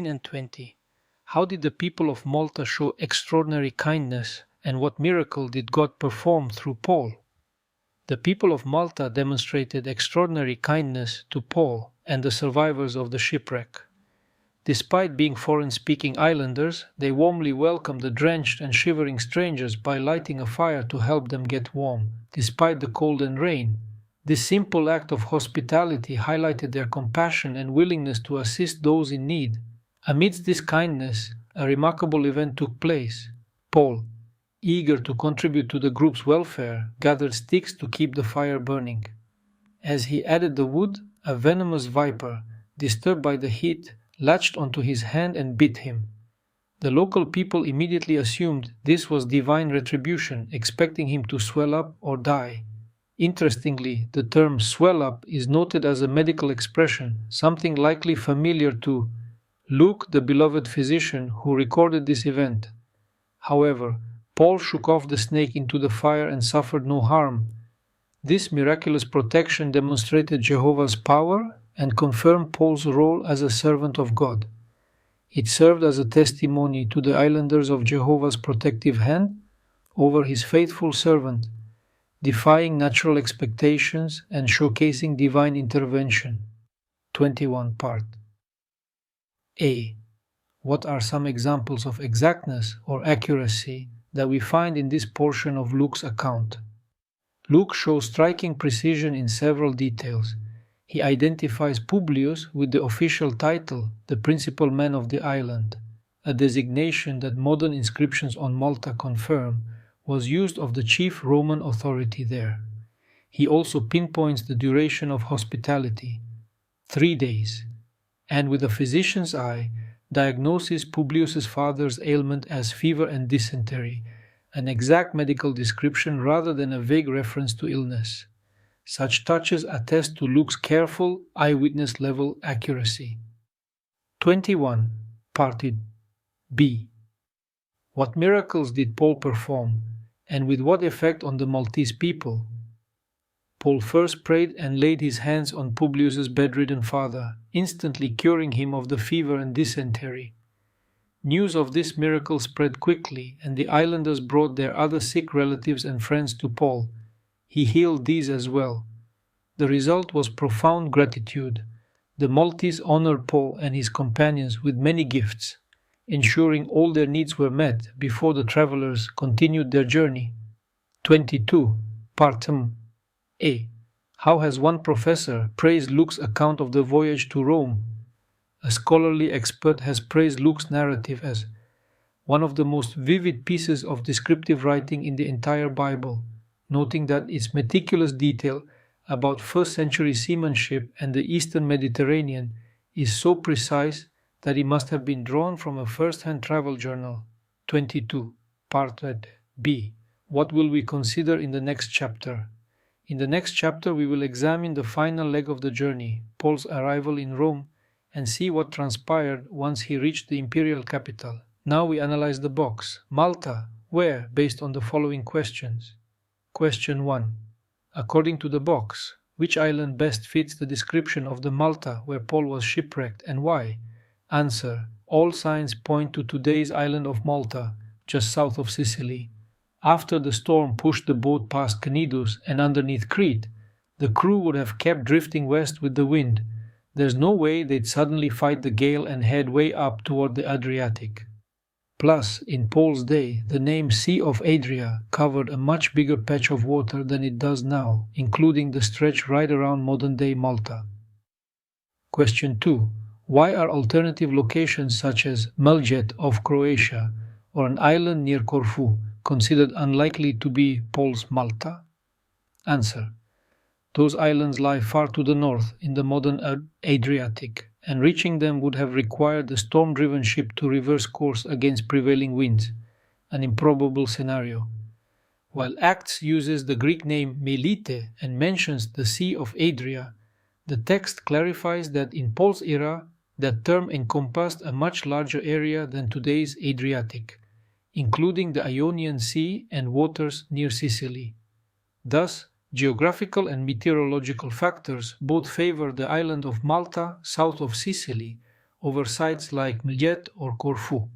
and 20. How did the people of Malta show extraordinary kindness, and what miracle did God perform through Paul? The people of Malta demonstrated extraordinary kindness to Paul and the survivors of the shipwreck. Despite being foreign-speaking islanders, they warmly welcomed the drenched and shivering strangers by lighting a fire to help them get warm, despite the cold and rain. This simple act of hospitality highlighted their compassion and willingness to assist those in need. Amidst this kindness, a remarkable event took place. Paul, eager to contribute to the group's welfare, gathered sticks to keep the fire burning. As he added the wood, a venomous viper, disturbed by the heat, latched onto his hand and bit him. The local people immediately assumed this was divine retribution, expecting him to swell up or die. Interestingly, the term swell up is noted as a medical expression, something likely familiar to Luke, the beloved physician who recorded this event. However, Paul shook off the snake into the fire and suffered no harm. This miraculous protection demonstrated Jehovah's power and confirmed Paul's role as a servant of God. It served as a testimony to the islanders of Jehovah's protective hand over his faithful servant, defying natural expectations and showcasing divine intervention. 21 part. A. What are some examples of exactness or accuracy that we find in this portion of Luke's account? Luke shows striking precision in several details. He identifies Publius with the official title, the principal man of the island, a designation that modern inscriptions on Malta confirm was used of the chief Roman authority there. He also pinpoints the duration of hospitality, 3 days, and with a physician's eye, diagnoses Publius's father's ailment as fever and dysentery, an exact medical description rather than a vague reference to illness. Such touches attest to Luke's careful, eyewitness-level accuracy. 21. Parted B. What miracles did Paul perform, and with what effect on the Maltese people? Paul first prayed and laid his hands on Publius's bedridden father, instantly curing him of the fever and dysentery. News of this miracle spread quickly, and the islanders brought their other sick relatives and friends to Paul. He healed these as well. The result was profound gratitude. The Maltese honored Paul and his companions with many gifts, ensuring all their needs were met before the travelers continued their journey. 22. Part A. How has one professor praised Luke's account of the voyage to Rome? A scholarly expert has praised Luke's narrative as one of the most vivid pieces of descriptive writing in the entire Bible, noting that its meticulous detail about first-century seamanship and the Eastern Mediterranean is so precise that it must have been drawn from a first-hand travel journal. 22. Part B. What will we consider in the next chapter? In the next chapter we will examine the final leg of the journey, Paul's arrival in Rome, and see what transpired once he reached the imperial capital. Now we analyze the box. Malta, where, based on the following questions. Question 1. According to the box, which island best fits the description of the Malta where Paul was shipwrecked and why? Answer. All signs point to today's island of Malta, just south of Sicily. After the storm pushed the boat past Cnidus and underneath Crete, the crew would have kept drifting west with the wind. There's no way they'd suddenly fight the gale and head way up toward the Adriatic. Plus, in Paul's day, the name Sea of Adria covered a much bigger patch of water than it does now, including the stretch right around modern-day Malta. Question 2. Why are alternative locations such as Maljet off Croatia or an island near Corfu considered unlikely to be Paul's Malta? Answer. Those islands lie far to the north in the modern Adriatic, and reaching them would have required the storm-driven ship to reverse course against prevailing winds, an improbable scenario. While Acts uses the Greek name Melite and mentions the Sea of Adria, the text clarifies that in Paul's era, that term encompassed a much larger area than today's Adriatic, including the Ionian Sea and waters near Sicily. Thus, geographical and meteorological factors both favor the island of Malta south of Sicily over sites like Millet or Corfu.